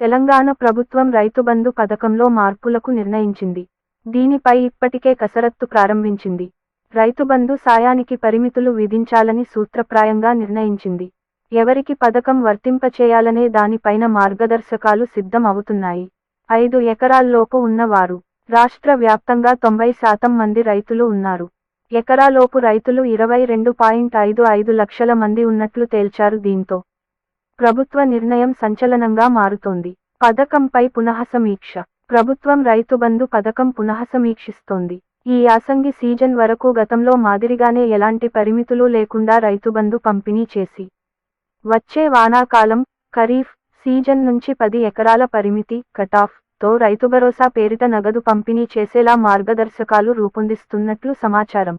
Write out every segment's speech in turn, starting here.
తెలంగాణ ప్రభుత్వం రైతు బంధు పథకంలో మార్పులకు నిర్ణయించింది. దీనిపై ఇప్పటికే కసరత్తు ప్రారంభించింది. రైతు బంధు సాయానికి పరిమితులు విధించాలని సూత్రప్రాయంగా నిర్ణయించింది. ఎవరికి పథకం వర్తింపచేయాలనే దానిపైన మార్గదర్శకాలు సిద్ధం అవుతున్నాయి. 5 ఎకరాల్లోపు ఉన్నవారు రాష్ట్ర వ్యాప్తంగా 90% మంది రైతులు ఉన్నారు. ఎకరాలోపు రైతులు 22.55 లక్షల మంది ఉన్నట్లు తేల్చారు. దీంతో ప్రభుత్వ నిర్ణయం సంచలనంగా మారుతోంది. పథకంపై పునఃసమీక్ష. ప్రభుత్వం రైతు బంధు పథకం పునఃసమీక్షిస్తోంది. ఈ యాసంగి సీజన్ వరకు గతంలో మాదిరిగానే ఎలాంటి పరిమితులు లేకుండా రైతు బంధు పంపిణీ చేసి, వచ్చే వానాకాలం ఖరీఫ్ సీజన్ నుంచి 10 ఎకరాల పరిమితి కటాఫ్ తో రైతు భరోసా పేరిట నగదు పంపిణీ చేసేలా మార్గదర్శకాలు రూపొందిస్తున్నట్లు సమాచారం.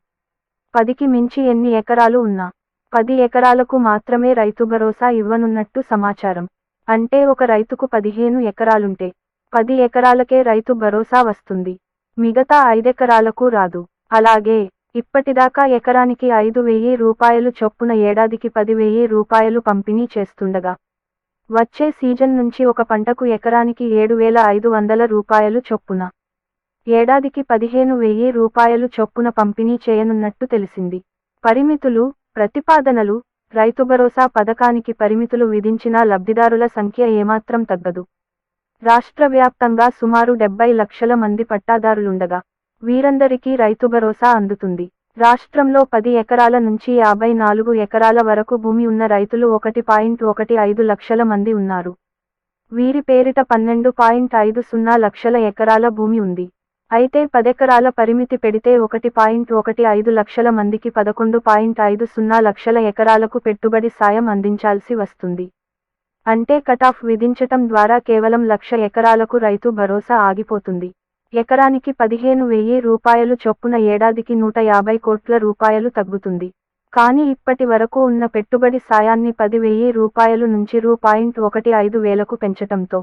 10కి మించి ఎన్ని ఎకరాలు ఉన్నా 10 ఎకరాలకు మాత్రమే రైతు భరోసా ఇవ్వనున్నట్టు సమాచారం. అంటే ఒక రైతుకు 15 ఎకరాలుంటే 10 ఎకరాలకే రైతు భరోసా వస్తుంది. మిగతా 5 ఎకరాలకు రాదు. అలాగే ఇప్పటిదాకా ఎకరానికి 5,000 రూపాయలు చొప్పున ఏడాదికి 10,000 రూపాయలు పంపిణీ చేస్తుండగా, వచ్చే సీజన్ నుంచి ఒక పంటకు ఎకరానికి 7,500 రూపాయలు చొప్పున, ఏడాదికి 15,000 రూపాయలు చొప్పున పంపిణీ చేయనున్నట్టు తెలిసింది. పరిమితులు, ప్రతిపాదనలు. రైతు భరోసా పథకానికి పరిమితులు విధించినా లబ్ధిదారుల సంఖ్య ఏమాత్రం తగ్గదు. రాష్ట్ర వ్యాప్తంగా సుమారు 70 లక్షల మంది పట్టాదారులుండగా, వీరందరికీ రైతు భరోసా అందుతుంది. రాష్ట్రంలో 10 ఎకరాల నుంచి 54 ఎకరాల వరకు భూమి ఉన్న రైతులు 1.15 లక్షల మంది ఉన్నారు. వీరి పేరిట 12.50 లక్షల ఎకరాల భూమి ఉంది. అయితే 10 ఎకరాల పరిమితి పెడితే 1.15 లక్షల మందికి 11.50 లక్షల ఎకరాలకు పెట్టుబడి సాయం అందించాల్సి వస్తుంది. అంటే కటాఫ్ విధించటం ద్వారా కేవలం 1,00,000 ఎకరాలకు రైతు భరోసా ఆగిపోతుంది. ఎకరానికి 15,000 రూపాయలు చొప్పున ఏడాదికి 150 కోట్ల రూపాయలు తగ్గుతుంది. కానీ ఇప్పటి వరకు ఉన్న పెట్టుబడి సాయాన్ని 10,000 రూపాయలు నుంచి రూ.15,000కు పెంచటంతో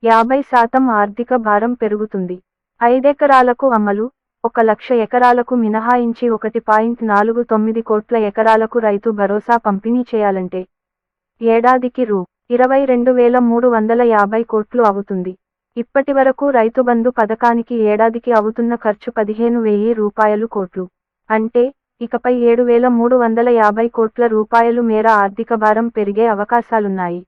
50% ఆర్థిక భారం పెరుగుతుంది. 5 ఎకరాలకు అమలు. 1,00,000 ఎకరాలకు మినహాయించి 1.49 కోట్ల ఎకరాలకు రైతు భరోసా పంపిణీ చేయాలంటే ఏడాదికి రూ.22,350 కోట్లు అవుతుంది. ఇప్పటివరకు రైతు బంధు పథకానికి ఏడాదికి అవుతున్న ఖర్చు 15,000 రూపాయలు కోట్లు. అంటే ఇకపై 7,350 కోట్ల రూపాయలు మేర ఆర్థిక భారం పెరిగే అవకాశాలున్నాయి.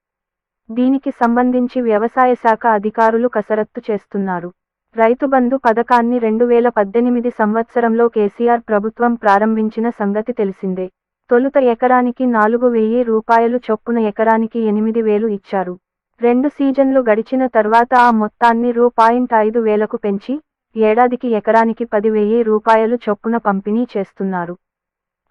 దీనికి సంబంధించి వ్యవసాయ శాఖ అధికారులు కసరత్తు చేస్తున్నారు. రైతు బంధు పథకాన్ని 2018 సంవత్సరంలో కేసీఆర్ ప్రభుత్వం ప్రారంభించిన సంగతి తెలిసిందే. తొలుత ఎకరానికి 4,000 రూపాయలు చొప్పున ఎకరానికి 8,000 ఇచ్చారు. 2 సీజన్లు గడిచిన తర్వాత ఆ మొత్తాన్ని రూ.5,000కు పెంచి ఏడాదికి ఎకరానికి 10,000 రూపాయలు చొప్పున పంపిణీ చేస్తున్నారు.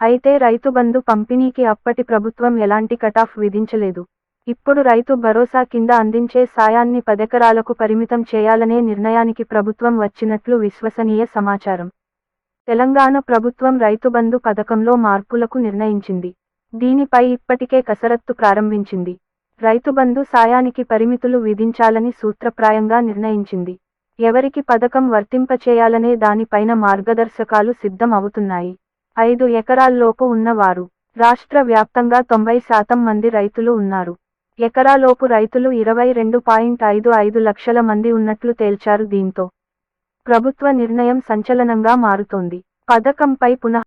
అయితే రైతు బంధు పంపిణీకి అప్పటి ప్రభుత్వం ఎలాంటి కటాఫ్ విధించలేదు. ఇప్పుడు రైతు భరోసా కింద అందించే సాయాన్ని 10 ఎకరాలకు పరిమితం చేయాలనే నిర్ణయానికి ప్రభుత్వం వచ్చినట్లు విశ్వసనీయ సమాచారం. తెలంగాణ ప్రభుత్వం రైతు బంధు పథకంలో మార్పులకు నిర్ణయించింది. దీనిపై ఇప్పటికే కసరత్తు ప్రారంభించింది. రైతు బంధు సాయానికి పరిమితులు విధించాలని సూత్రప్రాయంగా నిర్ణయించింది. ఎవరికి పథకం వర్తింపచేయాలనే దానిపైన మార్గదర్శకాలు సిద్ధం అవుతున్నాయి. 5 ఎకరాల్లోపు ఉన్నవారు రాష్ట్ర వ్యాప్తంగా 90% మంది రైతులు ఉన్నారు. ఎకరాలోపు రైతులు 22.55 లక్షల మంది ఉన్నట్లు తేల్చారు. దీంతో ప్రభుత్వ నిర్ణయం సంచలనంగా మారుతోంది. పథకంపై పునః